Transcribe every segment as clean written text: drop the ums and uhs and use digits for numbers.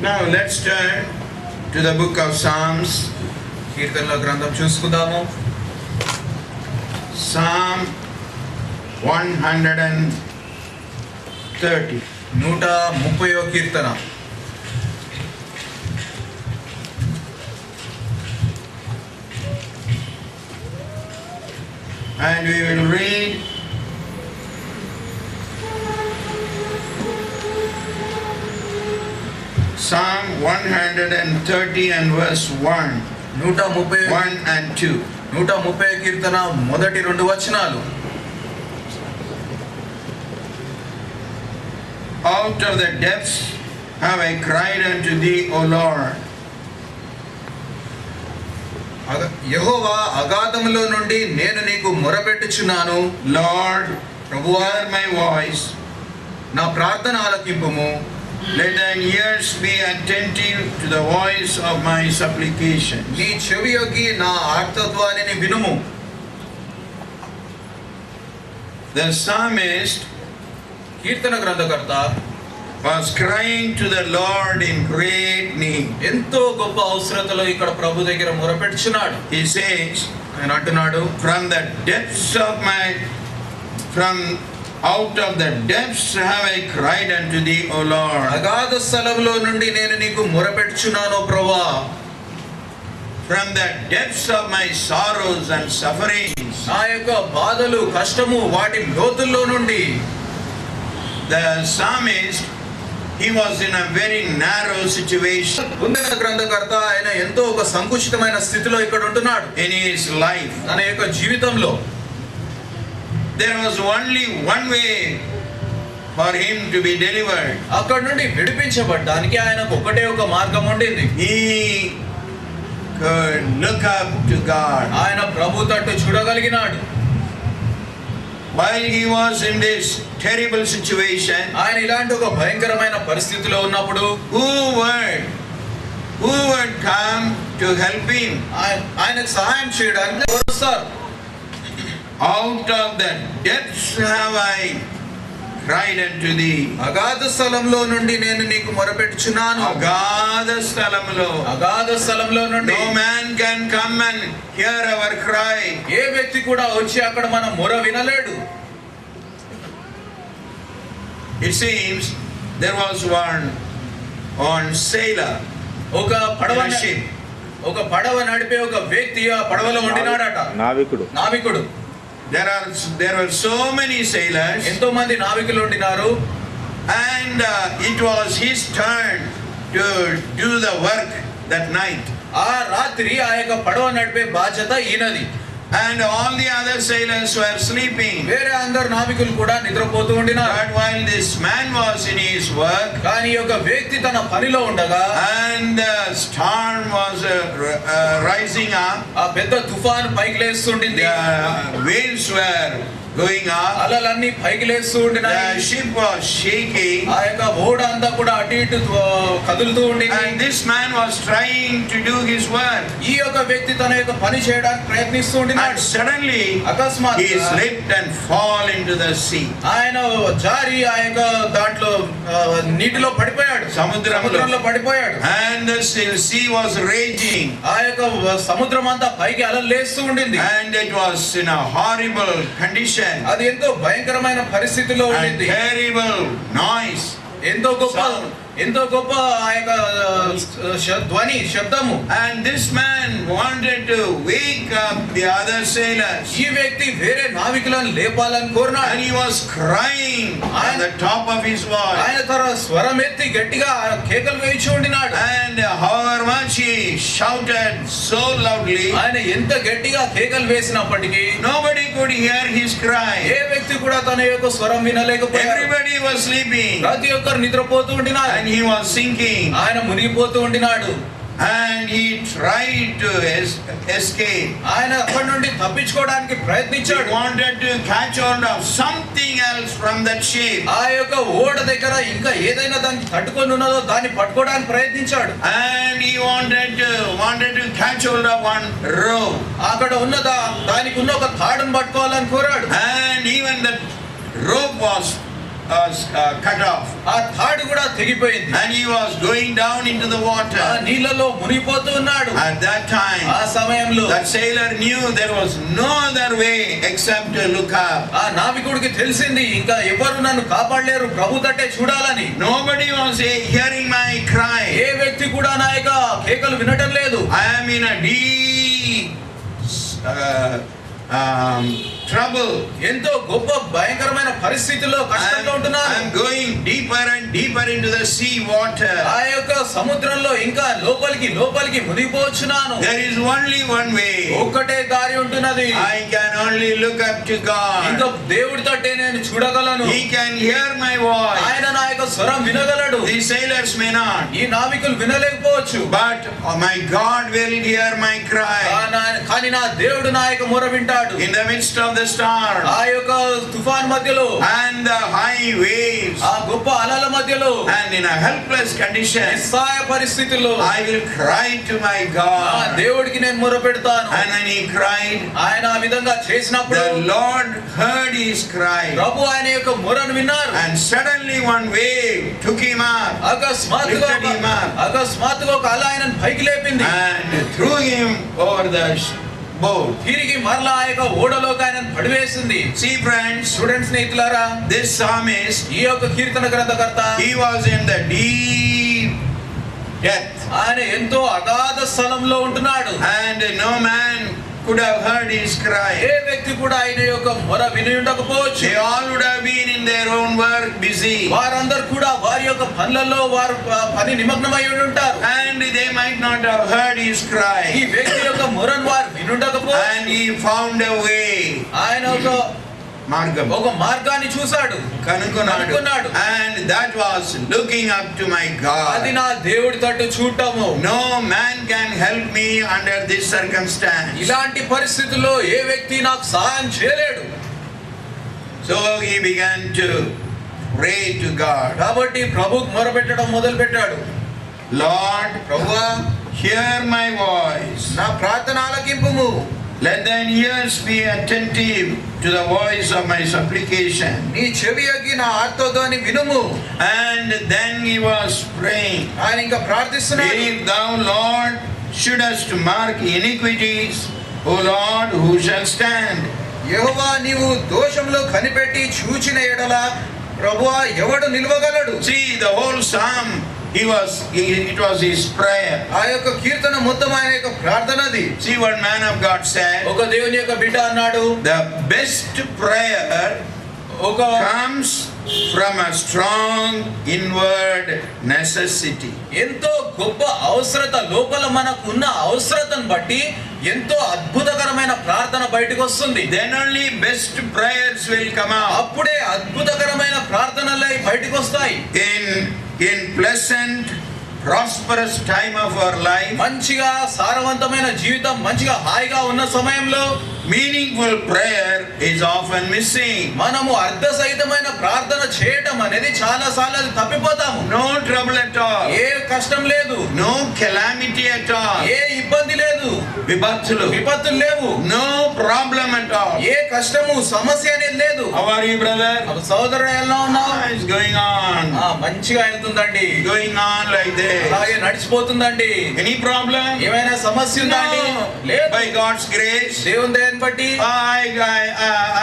Now let's turn to the book of Psalms. కీర్తనల గ్రంథం చూసుకుందాము. Psalm 130. 130వ Keerthana. And we will read Psalm 130 and verse 1. 1 and 2. 130 కీర్తన మొదటి 2 వచనాలు. Out of the depths have I cried unto thee, O Lord. యెహోవా అగాధములో నుండి నేను నీకు మొరపెట్టుచున్నాను. Lord, ప్రభువా, hear my voice. నా ప్రార్థన ఆలకింపుము. Let thine ears be attentive to the voice of my supplication. నీ చెవియొగ్గి నా ఆర్తధ్వనిని వినుము. The psalmist కీర్తన గ్రంథకర్త was crying to the Lord in great need. ఎంతో గొప్ప అవసరతలో ఇక్కడ ప్రభు దగ్గర మొరపెట్టుచున్నాడు. He says, ఆయన అంటున్నాడు, out of the depths have I cried unto thee, O Lord. అగాధ స్థలంలో నుండి నేను నీకు మొరపెట్టుచున్నాను ప్రభువా. From the depths of my sorrows and sufferings. నా యొక్క బాధలు కష్టము వాటి లోతుల్లో నుండి. The psalmist, he was in a very narrow situation. కీర్తన గ్రంథకర్త ఆయన ఎంతో ఒక సంకుచితమైన స్థితిలో ఇక్కడ ఉంటున్నాడు. In his life, తన యొక్క జీవితంలో there was only one way for him to be delivered. అక్కడ నుండి విడిపించబడడానికి ఆయనకు ఒకటే ఒక మార్గం ఉండింది. He could look up to God. ఆయన ప్రభు తట్టు చూడగలిగినాడు. While he was in this terrible situation, ఆయన ఇలాంటి ఒక భయంకరమైన పరిస్థితిలో ఉన్నప్పుడు who would come to help him? ఆయనకు సహాయం చేయడానికి ఎవరు వస్తారు? Out of the depths have I cried unto thee. అగాధ స్థలంలో నుండి నేను నీకు మొరపెట్టుచున్నాను. అగాధ స్థలంలో నుండి no man can come and hear our cry. ఏ వ్యక్తి కూడా వచ్చి అక్కడ మన మొర వినలేడు. It seems there was one sailor, ఒక పడవ నడిపే ఒక వ్యక్తి ఆ పడవలో ఉండినాడట. నావికుడు. There were so many sailors. ఎంతో మంది నావికులు ఉండినారు. And it was his turn to do the work that night. ఆ రాత్రి ఆ యొక్క పడవ నడిపే బాధ్యత ఈయనది. And all the other sailors were sleeping. వేరే అందరు నావికులు కూడా నిద్రపోతూ ఉండినారు. But while this man was in his work, కానీ ఒక వ్యక్తి తన పనిలో ఉండగా, and the storm was rising up, ఆ పెద్ద తుఫాను పైకి లేస్తుండింది, the waves were going up, అలలన్నీ పైకి లేస్తూ ఉండినాయి, the ship was shaking, ఆ యొక్క ఓడ అంతా కూడా అటు ఇటు కదులుతూ ఉండింది. and this man was trying to do his work. ఈ యొక్క వ్యక్తి తన యొక్క పని చేయడానికి ప్రయత్నిస్తూ And ఉండినాడు. suddenly he అకస్మాత్తుగా slipped and fall into the sea. ఆయన జారి ఆ యొక్క దాంట్లో నీటిలో పడిపోయాడు, సముద్రంలో పడిపోయాడు. And the sea was raging, ఆ యొక్క సముద్రం అంతా పైకి అలలు లేస్తూ ఉండింది. and it was in a horrible condition, అది ఎంతో భయంకరమైన పరిస్థితిలో and ఉండింది. terrible noise. ఎంతో గొప్ప ఆ యొక్క ధ్వని, శబ్దము. And this man wanted to wake up the other sailors, ఈ వ్యక్తి వేరే నావికులను లేపాలని కోరినాడు. and he was crying on the top of his voice. ఆయన తన స్వరం ఎత్తి గట్టిగా కేకలు వేయించి ఉండినాడు. And however much he shouted so loudly, ఆయన ఎంత గట్టిగా కేకలు వేసినప్పటికీ nobody could hear his cry. ఏ వ్యక్తి కూడా తన యొక్క స్వరం వినలేకపోయాడు. Everybody was sleeping, ప్రతి ఒక్కరు నిద్రపోతూ ఉండినారు. and he was sinking, ఆయన మునిగిపోతూ ఉండినాడు. and he tried to escape. ఆయన అక్కడి నుండి తప్పించుకోవడానికి He ప్రయత్నించాడు. wanted to catch hold of something else from that ship, ఆ యొక్క ఓడ దగ్గర ఇంకా ఏదైనా దాన్ని తట్టుకొని ఉన్నదో దాన్ని పట్టుకోవడానికి ప్రయత్నించాడు. and he wanted to catch hold of one rope, అక్కడ దానికి ఉన్న ఒక తాడును పట్టుకోవాలని కోరాడు. and even the rope was cut off, ఆ తాడు కూడా తెగిపోయింది. and he was going down into the ఆ water. నీళ్ళలో మునిగిపోతూ ఉన్నాడు. At that time, ఆ సమయంలో that sailor knew there was no other way except to look up. ఆ నావికుడికి తెలిసింది ఇంకా ఎవరు నన్ను కాపాడలేరు, ప్రభు తట్టే చూడాలని. Nobody was hearing my cry. ఏ వ్యక్తి కూడా నా యొక్క కేకలు వినటం లేదు. I am in a deep trouble. ఎంతో గొప్ప భయంకరమైన పరిస్థితుల్లో కష్టంలో ఉంటున్నాను. I'm going deeper and deeper into the sea water. ఆ యొక్క సముద్రంలో ఇంకా లోపలికి మునిగిపోవచ్చున్నాను. There is only one way. ఒక్కటే దారి ఉంటున్నది. I can only look up to ఇంకా God. దేవుడి తట్టే నేను చూడగలను. He can hear my voice. ఆయన నా యొక్క స్వరం వినగలడు. The sailors may not, ఈ నావికులు వినలేకపోవచ్చు. but my God will hear my cry. కానీ నా దేవుడు నా యొక్క మొర వింటాడు. In the midst of the storm ఆ యొక్క తుఫాన్ మధ్యలో, and the high waves, ఆ గొప్ప అలల మధ్యలో, and in a helpless condition, నిస్సహాయ పరిస్థితిలో I will cry to my ఆ God. దేవుడికి నేను మొర పెడతాను. And when he cried, ఆయన ఆ విధంగా చేసినప్పుడు the Lord heard his cry, ప్రభు ఆయన యొక్క మొరను విన్నారు. and suddenly one wave took him up అకస్మాత్తుగా ఒక అల ఆయనను పైకి లేపింది. and threw him over the boat. తిరిగి మరలా ఆ యొక్క ఓడలోకి ఆయనను పడివేసింది. See friends, స్టూడెంట్స్, స్నేహితులారా, this psalmist, ఈ యొక్క కీర్తన గ్రంథకర్త he was in the deep depth, ఆయన ఎంతో అగాధ స్థలంలో ఉంటున్నాడు. and no man could have heard his cry. ఏ వ్యక్తి కూడా ఆయన యొక్క మొర విని ఉండకపోవచ్చు. They all would have been in their own work busy, వారందరూ కూడా వారి యొక్క పనులలో వారు పని నిమగ్నమై ఉంటారు. and they might not have heard his cry. ఈ వ్యక్తి యొక్క మొరను వారు వినుండకపోవచ్చు. And he found a way, ఆయన ఒక మార్గాన్ని చూశాడు, కనుగొన్నాడు. and that was looking up to my అది God. నా దేవుడి తట్టు చూడటము. No man can help me under this circumstance. ఇలాంటి పరిస్థితుల్లో ఏ వ్యక్తి నాకు సహాయం చేయలేడు. So he began to pray to God. కాబట్టి ప్రభువుకు మొరపెట్టడం మొదలు పెట్టాడు. Lord, ప్రభువా, hear my voice. నా ప్రార్థన ఆలకింపుము. Let thine ears be attentive to the voice of my supplication. నీ చెవి యొగ్గి నా ఆర్తధ్వని వినుము. And then he was praying, ఆయన ఇంకా ప్రార్థిస్తున్నాడు. if thou, Lord, shouldest mark iniquities, O Lord, who shall stand? యెహోవా, నీవు దోషములు కనిపెట్టి చూచిన ఎడల ప్రభువా ఎవడు నిలవగలడు? See, the whole psalm, it was his prayer. ఆ యొక్క కీర్తన మొత్తం ఆయన యొక్క ప్రార్థనది. See what man of God said, ఒక దేవుని యొక్క బిడ్డ అన్నాడు, the best prayer comes from a strong inward necessity. ఎంతో గొప్ప అవసరత, లోపల మనకున్న అవసరతను బట్టి ఎంతో అద్భుతకరమైన ప్రార్థన బయటకు వస్తుంది. Then only best prayers will come out. అప్పుడే అద్భుతకరమైన ప్రార్థనలే బయటకు వస్తాయి. In pleasant, prosperous time of our life, మంచిగా సారవంతమైన జీవితం, మంచిగా హాయిగా ఉన్న సమయంలో meaningful prayer is often missing. మనము అర్థసహితమైన ప్రార్థన చేయటం అనేది చాలా సార్లు అది తప్పిపోతాము. No trouble at all. ఏ కష్టం లేదు, No calamity at all. ఏ ఇబ్బంది లేదు, విపత్తులు లేవు, No problem at all. ఏ కష్టము సమస్య అనేది లేదు. How are you, brother? సోదరుడు ఎలా ఉన్నావు? It's going on. మంచిగా వెళ్తుందండి, Going on like this. అలాగే నడిచిపోతుందండి. Any problem? ఏమైనా సమస్య ఉందండి? No. లేదు. By God's grace, దేవుని దయని బట్టి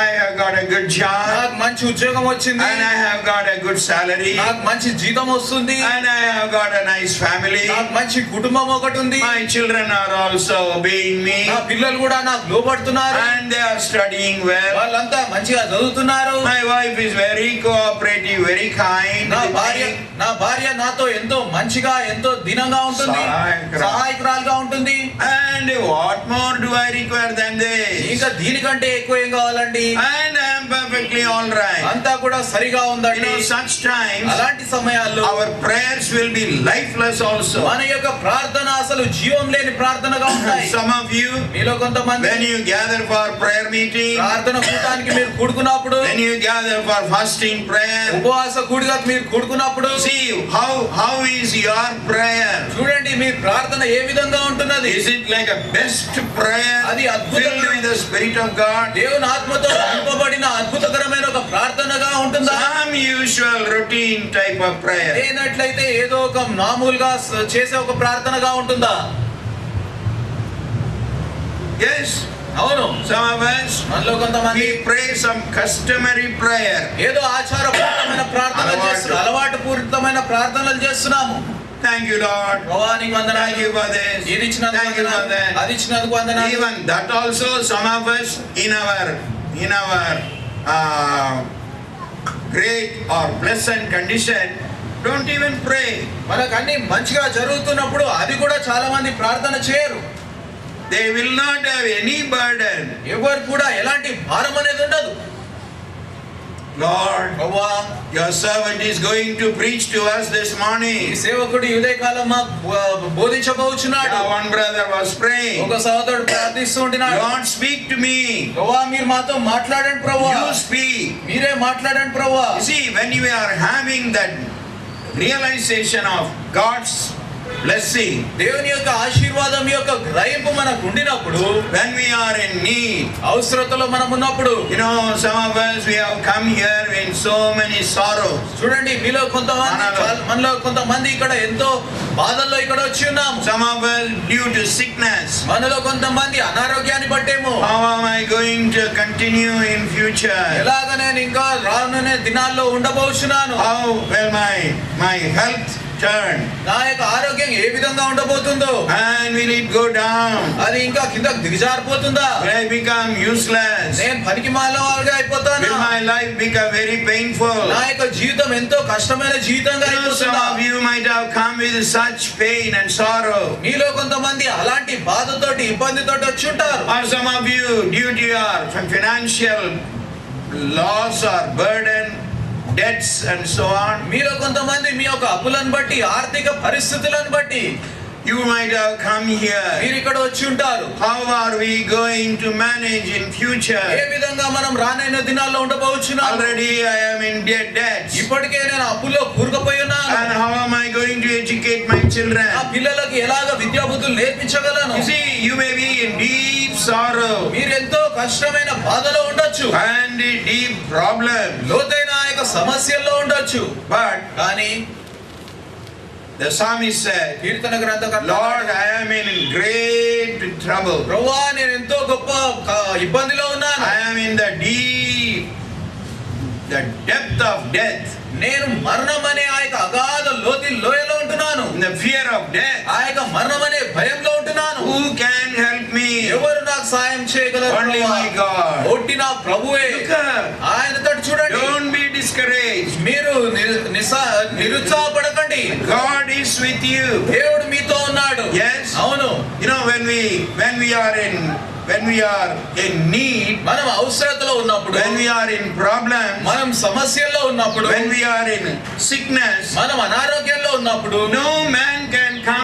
I have got a good job. నాకు మంచి ఉద్యోగం వచ్చింది, And I have got a good salary. నాకు మంచి జీతం వస్తుంది, And I have got a nice family. నాకు మంచి కుటుంబం ఒకటి ఉంది, My children are also obeying me. నా పిల్లలు కూడా నాకు లోబడుతున్నారు, And they are studying well. వాళ్ళంతా మంచిగా చదువుతున్నారు. My wife is very cooperative, very kind. నా భార్య నాతో ఎంతో మంచిగా, ఎంతో దీనంగా ఉంటుంది, సహాయకురాలుగా ఉంటుంది. And what more do I require than this? ఇంకా దీనికంటే ఎక్కువ ఏం కావాలండి? And I am perfectly all right. అంతా కూడా సరిగా ఉందండి. Such times అలాంటి సమయాల్లో our prayers will be lifeless also. మన యొక్క ప్రార్థన అసలు జీవం లేని ప్రార్థనగా ఉంటాయి. Some of you, మీలో కొంతమంది when you gather for prayer meeting, ప్రార్థన కూటానికి మీరు కూడుకున్నప్పుడు, when you gather for fasting prayer, ఉపవాస కూడికకు మీరు కూడుకున్నప్పుడు, see how is your prayer? చూడండి మీ ప్రార్థన ఏ విధంగా ఉంటున్నది. Is it like a best prayer అది filled with the Spirit of God? దేవుని ఆత్మతో నింపబడిన అద్భుతకరమైన ఒక ప్రార్థనగా ఉంటుందా? Some usual routine type of prayer. లేనట్లయితే ఏదో ఒక మామూలుగా చేసే ఒక ప్రార్థనగా ఉంటుందా? Yes. అవును. Some of us, మనలో కొంతమంది we pray some customary prayer. ఏదో ఆచారపూరితమైన ప్రార్థనలు చేస్తున్నాం, అలవాటు పూరితమైన ప్రార్థనలు చేస్తున్నాము. Thank you, Lord. ప్రభువా నీకు వందనాలు. Thank you for this. ఇది ఇచ్చినందుకు Thank you for వందనాలు, that. అది ఇచ్చినందుకు వందనాలు. Even that also, some of us in our great or pleasant condition don't even pray. మనకు అన్ని మంచిగా జరుగుతున్నప్పుడు అది కూడా చాలా మంది ప్రార్థన చేయరు. They will not have any burden. ఎవరు కూడా ఎలాంటి భారం అనేది ఉండదు. Lord, ప్రభువా your servant is going to preach to us this ఈ morning. సేవకుడు ఉదయకాలం బోధించబోచున్నాడు. One brother was praying. ఒక సహోదరుడు ప్రార్థిస్తూ ఉంటున్నాడు. Lord, speak to me. ప్రభువా మీరు మాతో మాట్లాడండి ప్రభువా. You speak. మీరే మాట్లాడండి ప్రభువా. You see, when you are having that realization of God's blessing, దేవుని యొక్క ఆశీర్వాదం యొక్క గ్రహింపు మనకు ఉండినప్పుడు, when we are in need, అవసరతలో మనం ఉన్నప్పుడు, some of us, we have come here in so many sorrows. చూడండి మీలో మనలో కొంతమంది ఇక్కడ ఎంతో బాధల్లో ఇక్కడ వచ్చి ఉన్నాము. Some of us due to sickness. మనలో కొంతమంది అనారోగ్యాన్ని బట్టేమో. How am I going to continue in future? ఎలాగ నేను ఇంకా రానున్న దినాల్లో ఉండబోచున్నాను. How will my health turn? నా యొక్క ఆరోగ్యం ఏ విధంగా ఉండబోతుందో, And will it go down? అది ఇంకా కిందకు దిగజారిపోతుందా? Will I become useless? నేను పనికిమాలినవాడిగా అయిపోతానా? Will my life become very painful? నా యొక్క జీవితం ఎంతో కష్టమైన జీవితంగా Some అయిపోతుందా? of you might have come with such pain and sorrow. మీలో కొంతమంది అలాంటి బాధతోటి ఇబ్బందితోటి వచ్చి ఉంటారు. Or some of you, due to your financial loss or burden, debts and so on, మీలో కొంతమంది మీ యొక్క అప్పులను బట్టి, ఆర్థిక పరిస్థితులను బట్టి you might have come here. మీరు ఇక్కడ వచ్చి ఉంటారు. How are we going to manage in future? ఏ విధంగా మనం రానున్న దినాల్లో ఉండబోచున్నాం? Already I am in debts. ఇప్పటికే నేను అప్పుల్లో కూరుకుపోయి ఉన్నాను. And how am I going to educate my children? ఆ పిల్లలకు ఎలాగ విద్యాబుద్ధులు నేర్పించగలను? You see, you may be in deep sorrow మీరు ఎంతో కష్టమైన బాధలో ఉండొచ్చు, and deep problem. లోతైన ఆ యొక్క సమస్యల్లో ఉండొచ్చు. But కానీ the psalmist said, కీర్తన గ్రంథకర్త, Lord, I am in great trouble. ప్రభువా నేను ఎంతో గొప్ప ఇబ్బందిలో ఉన్నాను. I am in the depth of death. నేను మరణం అనే ఆ యొక్క అగాధ లోయలో ఉంటున్నాను. In the fear of death. ఆ యొక్క మరణం అనే భయంలో ఉంటున్నాను. Who can help me? ఎవరు నాకు సాయం చేయగలరు? Only my God. ఒట్టి నా ప్రభువే. ఆయనతో చూడండి. Don't be discouraged. మీరు నిరుత్సాహపడకండి. God is with you. దేవుడు మీతో ఉన్నాడు. Yes. అవును. You know, when we are in need, మనం అవసరతలో ఉన్నప్పుడు, when we are in problems, మనం సమస్యల్లో ఉన్నప్పుడు, when we are in sickness, మనం అనారోగ్యంలో ఉన్నప్పుడు, no man can come